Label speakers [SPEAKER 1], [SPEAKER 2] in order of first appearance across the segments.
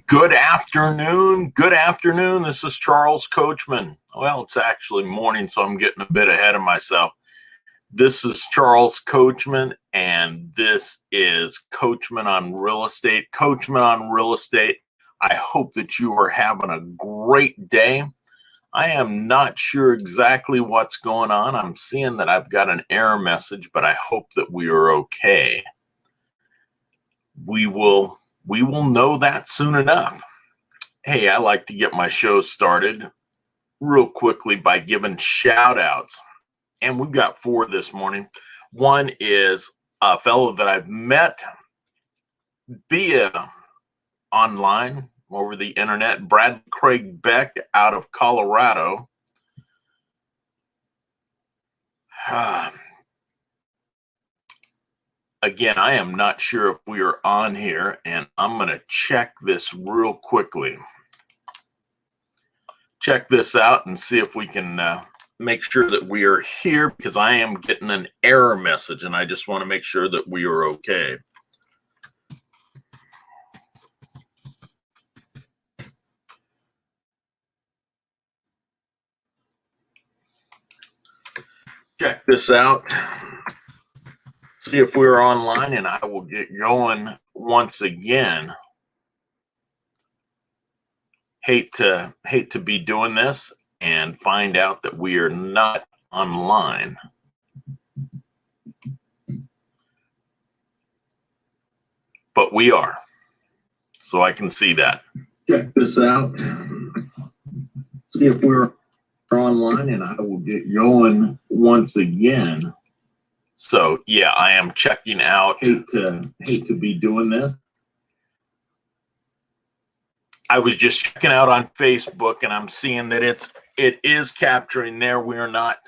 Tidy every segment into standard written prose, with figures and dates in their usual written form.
[SPEAKER 1] Good afternoon. Good afternoon. This is Charles Coachman. Well, it's actually morning, so I'm getting a bit ahead of myself. This is Charles Coachman, and this is Coachman on Real Estate. Coachman on Real Estate. I hope that you are having a great day. I am not sure exactly what's going on. I'm seeing that I've got an error message, but I hope that we are okay. We will know that soon enough. Hey, I like to get my show started real quickly by giving shout outs. And we've got four this morning. One is a fellow that I've met via online over the internet, Brad Craig Beck out of Colorado. Again, I am not sure if we are on here, and I'm going to check this real quickly. Check this out and see if we can make sure that we are here, because I am getting an error message and I just want to make sure that we are okay. Check this out. See if we're online, and I will get going once again. Hate to be doing this and find out that we are not online. But we are. So I can see that. Check this out. See if we're online, and I will get going once again. So yeah, I am checking out. Hate to be doing this. I was just checking out on Facebook, and I'm seeing that it is capturing there. We are not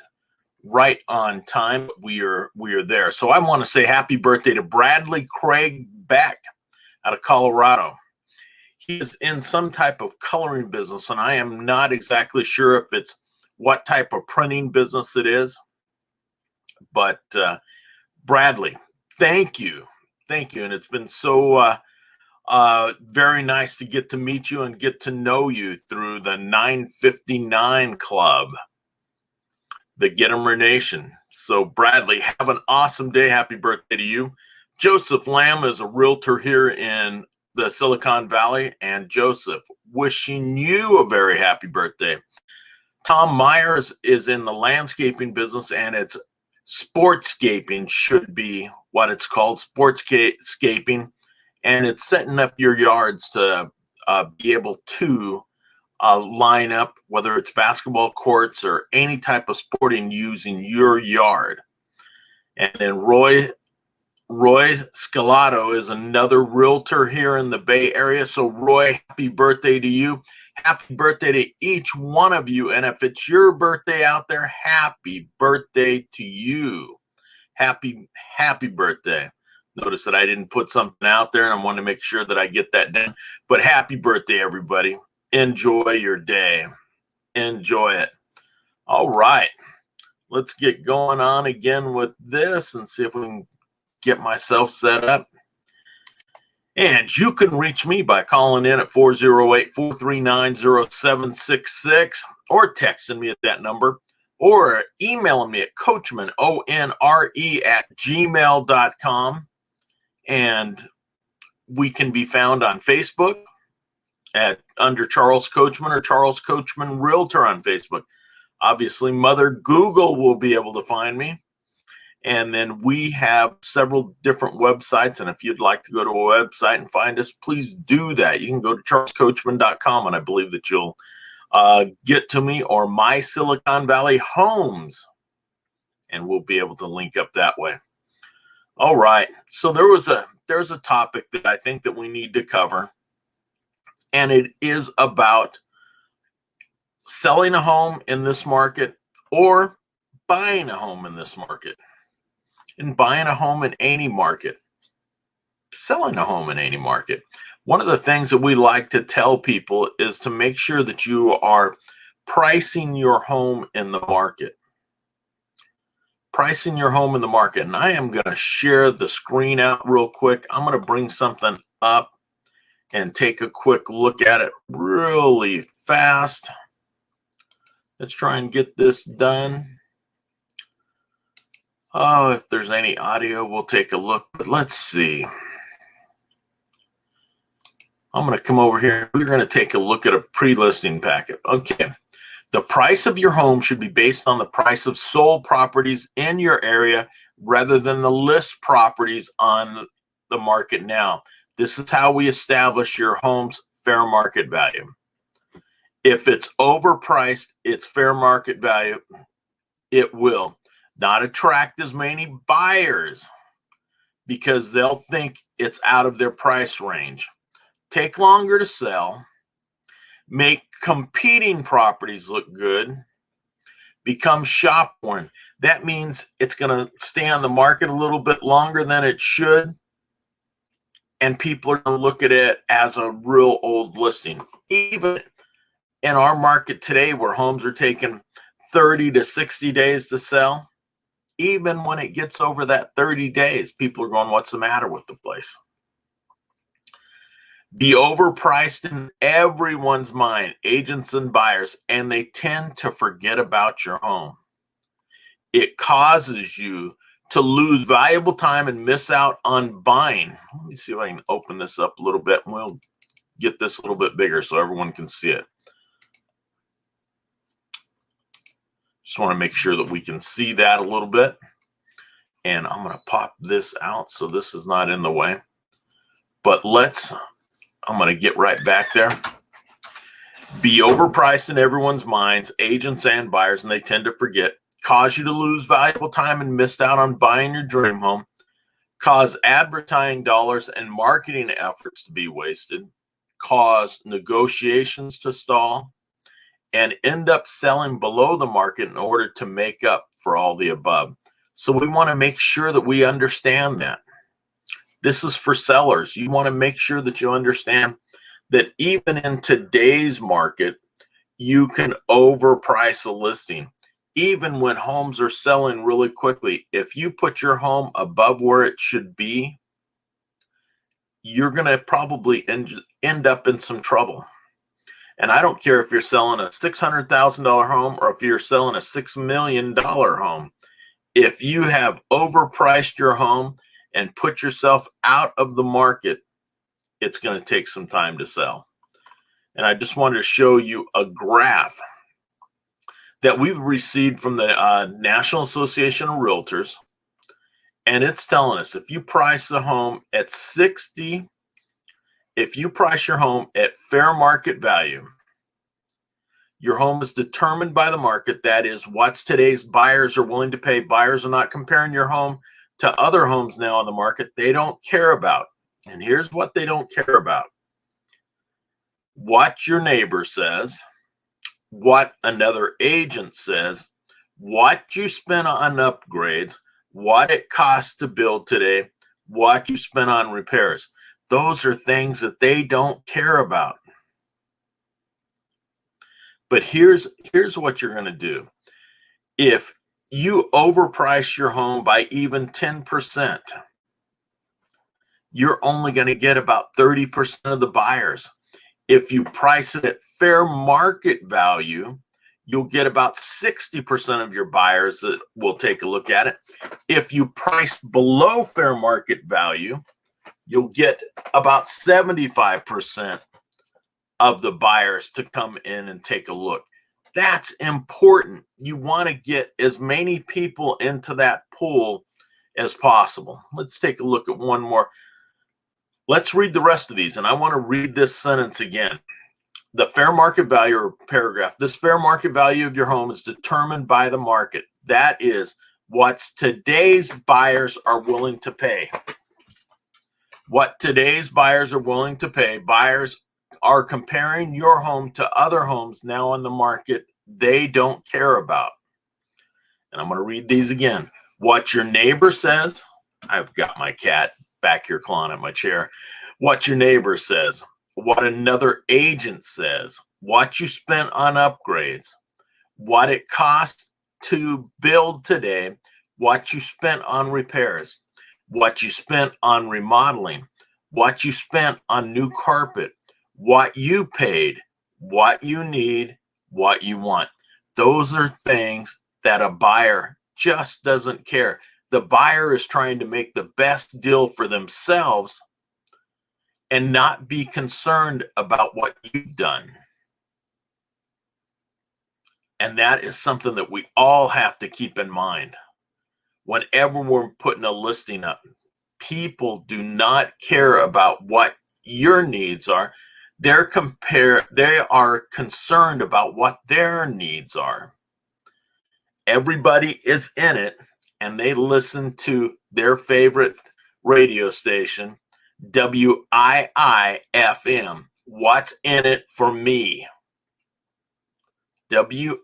[SPEAKER 1] right on time, but we are there. So I want to say happy birthday to Bradley Craig Beck out of Colorado. He is in some type of coloring business, and I am not exactly sure if it's what type of printing business it is. But Bradley, thank you. And it's been so very nice to get to meet you and get to know you through the 959 Club, the Gittimer Nation. So Bradley, have an awesome day. Happy birthday to you. Joseph Lamb is a realtor here in the Silicon Valley, and Joseph, wishing you a very happy birthday. Tom Myers is in the landscaping business, and it's sportscaping, should be what it's called, sportscaping, and it's setting up your yards to be able to line up, whether it's basketball courts or any type of sporting using your yard. And then Roy Scalato is another realtor here in the Bay Area. So Roy, happy birthday to you. Happy birthday to each one of you. And if it's your birthday out there, happy birthday to you. Happy birthday. Notice that I didn't put something out there, and I want to make sure that I get that done. But happy birthday, everybody. Enjoy your day. Enjoy it. All right. Let's get going on again with this and see if we can get myself set up. And you can reach me by calling in at 408-439-0766 or texting me at that number, or emailing me at Coachman, ONRE @gmail.com. And we can be found on Facebook under Charles Coachman or Charles Coachman Realtor on Facebook. Obviously, Mother Google will be able to find me. And then we have several different websites. And if you'd like to go to a website and find us, please do that. You can go to charlescoachman.com, and I believe that you'll get to me, or My Silicon Valley Homes, and we'll be able to link up that way. All right. So there's a topic that I think that we need to cover, and it is about selling a home in this market or buying a home in this market. And buying a home in any market, selling a home in any market. One of the things that we like to tell people is to make sure that you are pricing your home in the market. Pricing your home in the market. And I am going to share the screen out real quick. I'm going to bring something up, and take a quick look at it really fast. Let's try and get this done. Oh, if there's any audio, we'll take a look, but let's see. I'm going to come over here. We're going to take a look at a pre-listing packet. Okay. The price of your home should be based on the price of sold properties in your area rather than the list properties on the market now. This is how we establish your home's fair market value. If it's overpriced, its fair market value, it will not attract as many buyers because they'll think it's out of their price range. Take longer to sell, make competing properties look good, become shop worn. That means it's going to stay on the market a little bit longer than it should, and people are going to look at it as a real old listing. Even in our market today, where homes are taking 30 to 60 days to sell, even when it gets over that 30 days, people are going, what's the matter with the place? Be overpriced in everyone's mind, agents and buyers, and they tend to forget about your home. It causes you to lose valuable time and miss out on buying. Let me see if I can open this up a little bit, and we'll get this a little bit bigger so everyone can see it. Just want to make sure that we can see that a little bit. And I'm going to pop this out so this is not in the way. But I'm going to get right back there. Be overpriced in everyone's minds, agents and buyers, and they tend to forget. Cause you to lose valuable time and miss out on buying your dream home. Cause advertising dollars and marketing efforts to be wasted. Cause negotiations to stall. And end up selling below the market in order to make up for all the above. So we want to make sure that we understand that. This is for sellers. You want to make sure that you understand that even in today's market, you can overprice a listing. Even when homes are selling really quickly, if you put your home above where it should be, you're going to probably end up in some trouble. And I don't care if you're selling a $600,000 home or if you're selling a $6 million home. If you have overpriced your home and put yourself out of the market, it's going to take some time to sell. And I just wanted to show you a graph that we've received from the National Association of Realtors. And it's telling us if you price a home at 60, if you price your home at fair market value, your home is determined by the market. That is what today's buyers are willing to pay. Buyers are not comparing your home to other homes now on the market. They don't care about. And here's what they don't care about. What your neighbor says, what another agent says, what you spent on upgrades, what it costs to build today, what you spent on repairs. Those are things that they don't care about. But here's what you're going to do. If you overprice your home by even 10%, you're only going to get about 30% of the buyers. If you price it at fair market value, you'll get about 60% of your buyers that will take a look at it. If you price below fair market value, you'll get about 75% of the buyers to come in and take a look. That's important. You want to get as many people into that pool as possible. Let's take a look at one more. Let's read the rest of these, and I want to read this sentence again. The fair market value, or paragraph, this fair market value of your home is determined by the market. That is what today's buyers are willing to pay. What today's buyers are willing to pay. Buyers are comparing your home to other homes now on the market they don't care about. And I'm going to read these again. What your neighbor says. I've got my cat back here clawing at my chair. What your neighbor says. What another agent says. What you spent on upgrades. What it costs to build today. What you spent on repairs. What you spent on remodeling. what you spent on new carpet, what you paid, what you need, what you want. Those are things that a buyer just doesn't care. The buyer is trying to make the best deal for themselves and not be concerned about what you've done. And that is something that we all have to keep in mind. Whenever we're putting a listing up, people do not care about what your needs are. They are concerned about what their needs are. Everybody is in it, and they listen to their favorite radio station, WIIFM. What's in it for me? WIIFM.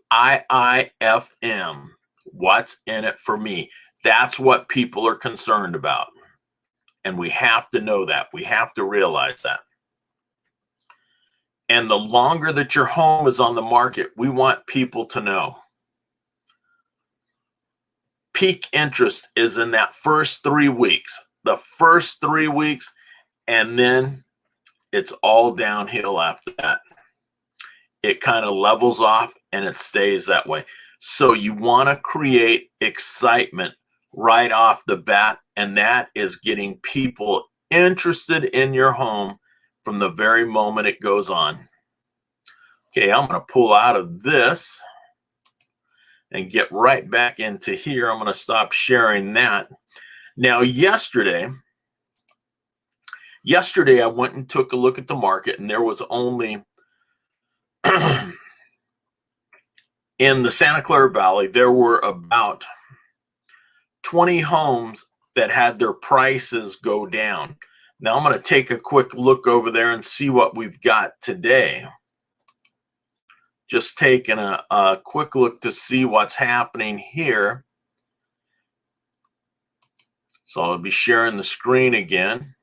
[SPEAKER 1] What's in it for me? That's what people are concerned about. And we have to know that. We have to realize that. And the longer that your home is on the market, we want people to know. Peak interest is in that first 3 weeks. The first 3 weeks, and then it's all downhill after that. It kind of levels off and it stays that way. So you want to create excitement right off the bat, and that is getting people interested in your home from the very moment it goes on. Okay, I'm going to pull out of this and get right back into here. I'm going to stop sharing that. Now, yesterday I went and took a look at the market, and there was only in the Santa Clara Valley, there were about 20 homes that had their prices go down. Now I'm going to take a quick look over there and see what we've got today. Just taking a quick look to see what's happening here. So I'll be sharing the screen again.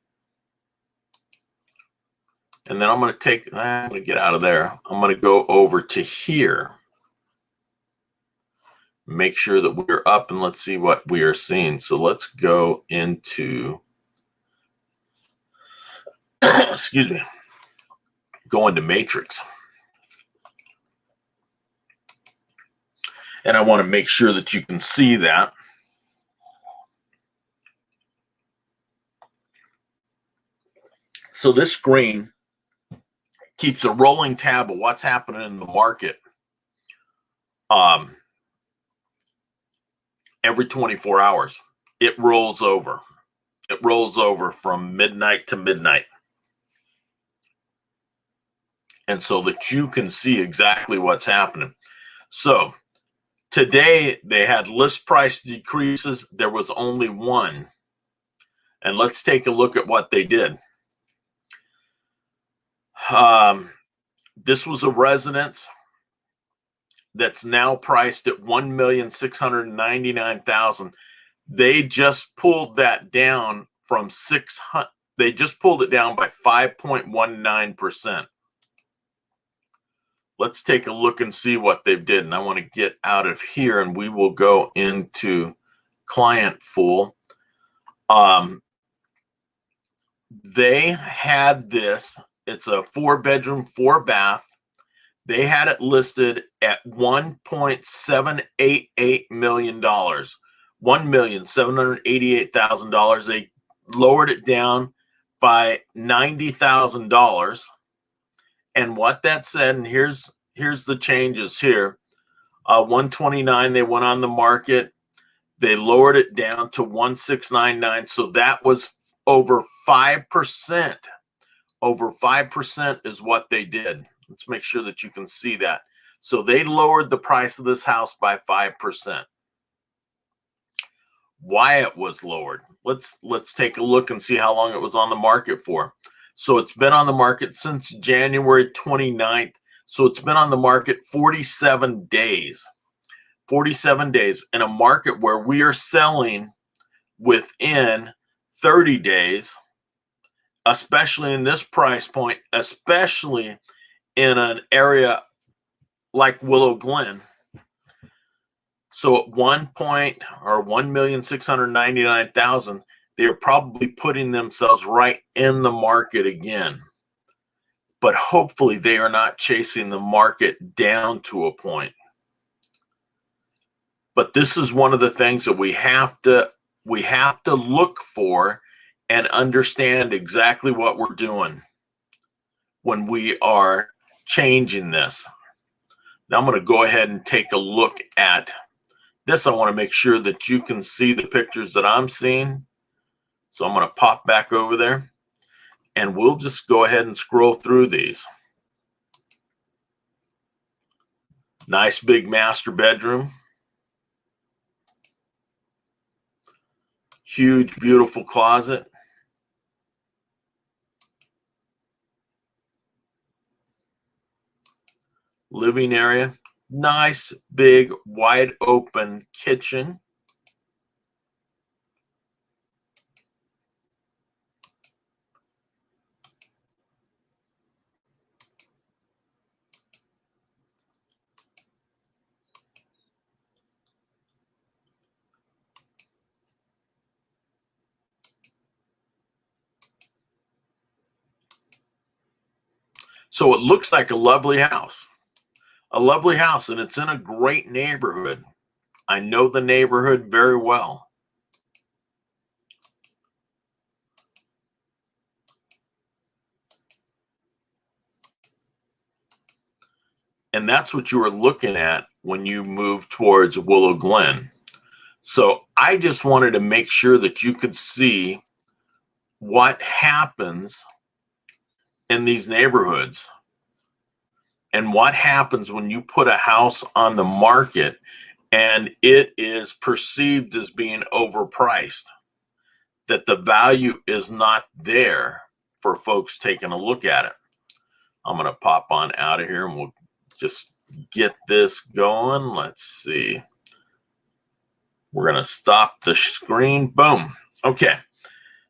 [SPEAKER 1] And then I'm going to get out of there. I'm going to go over to here. Make sure that we're up, and let's see what we are seeing. So let's go into, excuse me, go into Matrix. And I want to make sure that you can see that. So this screen keeps a rolling tab of what's happening in the market every 24 hours. It rolls over. It rolls over from midnight to midnight. And so that you can see exactly what's happening. So today they had list price decreases. There was only one. And let's take a look at what they did. This was a residence that's now priced at $1,699,000. They just pulled that down from 600. They just pulled it down by 5.19%. Let's take a look and see what they've did. And I want to get out of here, and we will go into Client Fool. They had this. It's a 4-bedroom, 4-bath. They had it listed at $1.788 million, $1,788,000. They lowered it down by $90,000. And what that said, and here's the changes here. 129, they went on the market. They lowered it down to 1699. So that was over 5%. Over 5% is what they did. Let's make sure that you can see that. So they lowered the price of this house by 5%. Why it was lowered? Let's take a look and see how long it was on the market for. So it's been on the market since January 29th. So it's been on the market 47 days. 47 days in a market where we are selling within 30 days, especially in this price point, especially in an area like Willow Glen. So at $1,699,000, they're probably putting themselves right in the market again. But hopefully they are not chasing the market down to a point. But this is one of the things that we have to look for and understand exactly what we're doing when we are changing this. Now I'm going to go ahead and take a look at this. I want to make sure that you can see the pictures that I'm seeing. So I'm going to pop back over there and we'll just go ahead and scroll through these. Nice big master bedroom. Huge, beautiful closet. Living area. Nice, big, wide open kitchen. So it looks like a lovely house. A lovely house, and it's in a great neighborhood. I know the neighborhood very well. And that's what you were looking at when you moved towards Willow Glen. So I just wanted to make sure that you could see what happens in these neighborhoods and what happens when you put a house on the market and it is perceived as being overpriced, that the value is not there for folks taking a look at it. I'm going to pop on out of here and we'll just get this going. Let's see. We're going to stop the screen. Boom. Okay.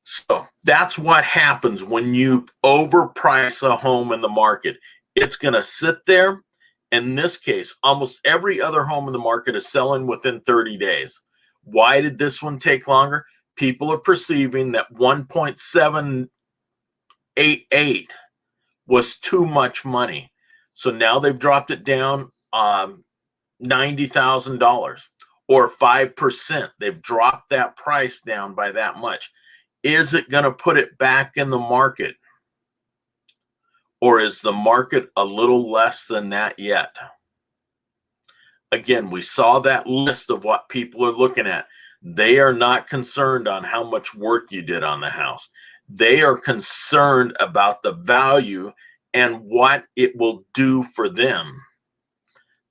[SPEAKER 1] So that's what happens when you overprice a home in the market. It's going to sit there. In this case, almost every other home in the market is selling within 30 days. Why did this one take longer? People are perceiving that 1.788 was too much money. So now they've dropped it down $90,000 or 5%. They've dropped that price down by that much. Is it going to put it back in the market? Or is the market a little less than that yet? Again, we saw that list of what people are looking at. They are not concerned on how much work you did on the house. They are concerned about the value and what it will do for them.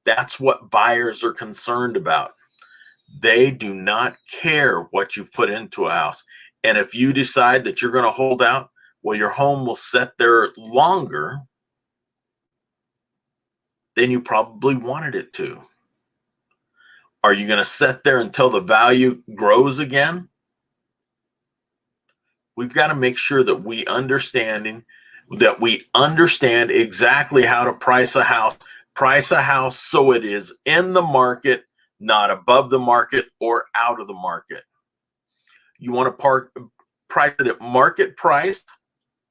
[SPEAKER 1] That's what buyers are concerned about. They do not care what you've put into a house. And if you decide that you're going to hold out, well, your home will sit there longer than you probably wanted it to. Are you going to sit there until the value grows again? We've got to make sure that we understand exactly how to price a house so it is in the market, not above the market or out of the market. You want to price it at market price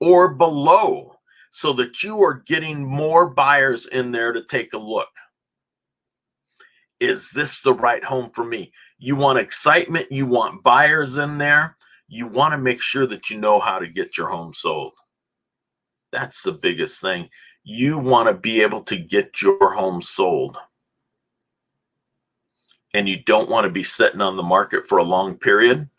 [SPEAKER 1] or below so that you are getting more buyers in there to take a look. Is this the right home for me? You want excitement. You want buyers in there. You want to make sure that you know how to get your home sold. That's the biggest thing. You want to be able to get your home sold. And you don't want to be sitting on the market for a long period.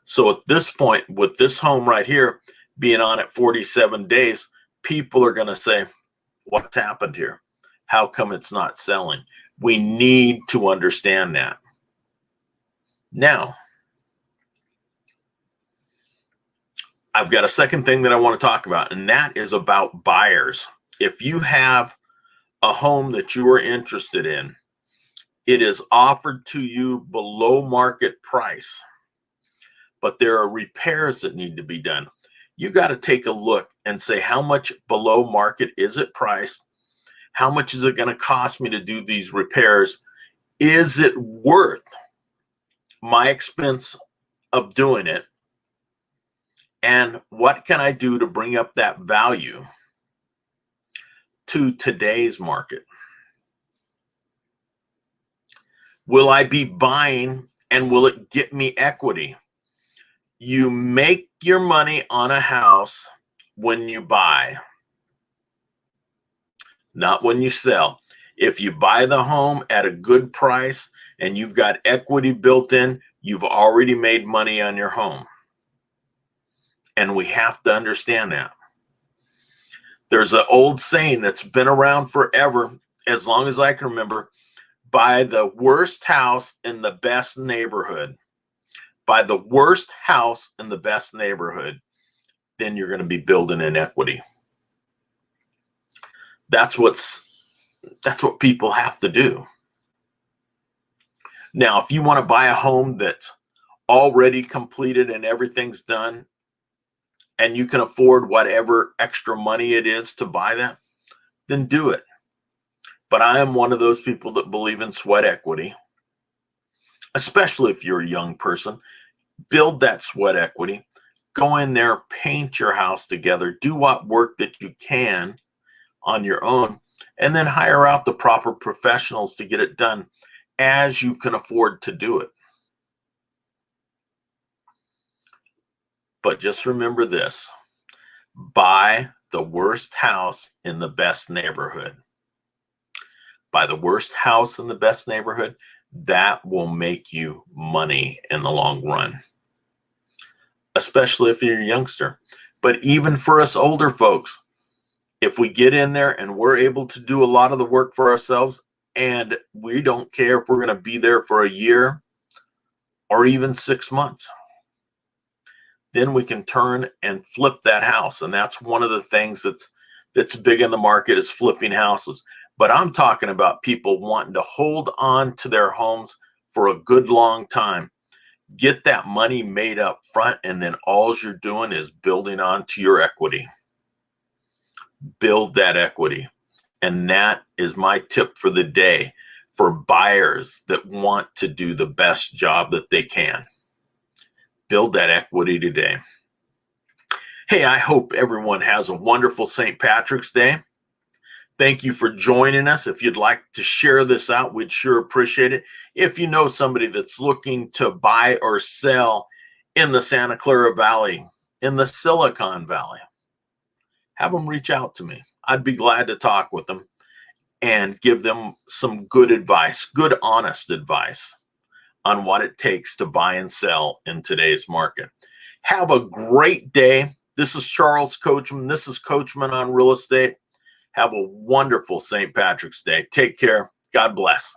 [SPEAKER 1] So at this point, with this home right here being on at 47 days, people are going to say, what's happened here? How come it's not selling? We need to understand that. Now, I've got a second thing that I want to talk about, and that is about buyers. If you have a home that you are interested in, it is offered to you below market price, but there are repairs that need to be done. You got to take a look and say, how much below market is it priced? How much is it going to cost me to do these repairs? Is it worth my expense of doing it? And what can I do to bring up that value to today's market? Will I be buying and will it get me equity? You make your money on a house when you buy, not when you sell. If you buy the home at a good price and you've got equity built in, you've already made money on your home. And we have to understand that. There's an old saying that's been around forever, as long as I can remember: buy the worst house in the best neighborhood. Buy the worst house in the best neighborhood, then you're going to be building in equity. That's what people have to do. Now, if you want to buy a home that's already completed and everything's done, and you can afford whatever extra money it is to buy that, then do it. But I am one of those people that believe in sweat equity, especially if you're a young person. Build that sweat equity. Go in there, paint your house together, do what work that you can on your own, and then hire out the proper professionals to get it done as you can afford to do it. But just remember this: buy the worst house in the best neighborhood. Buy the worst house in the best neighborhood. That will make you money in the long run, especially if you're a youngster. But even for us older folks, if we get in there and we're able to do a lot of the work for ourselves, and we don't care if we're going to be there for a year or even 6 months, then we can turn and flip that house. And that's one of the things that's big in the market, is flipping houses. But I'm talking about people wanting to hold on to their homes for a good long time. Get that money made up front, and then all you're doing is building onto your equity. Build that equity. And that is my tip for the day for buyers that want to do the best job that they can. Build that equity today. Hey, I hope everyone has a wonderful St. Patrick's Day. Thank you for joining us. If you'd like to share this out, we'd sure appreciate it. If you know somebody that's looking to buy or sell in the Santa Clara Valley, in the Silicon Valley, have them reach out to me. I'd be glad to talk with them and give them some good advice, good, honest advice on what it takes to buy and sell in today's market. Have a great day. This is Charles Coachman. This is Coachman on Real Estate. Have a wonderful St. Patrick's Day. Take care. God bless.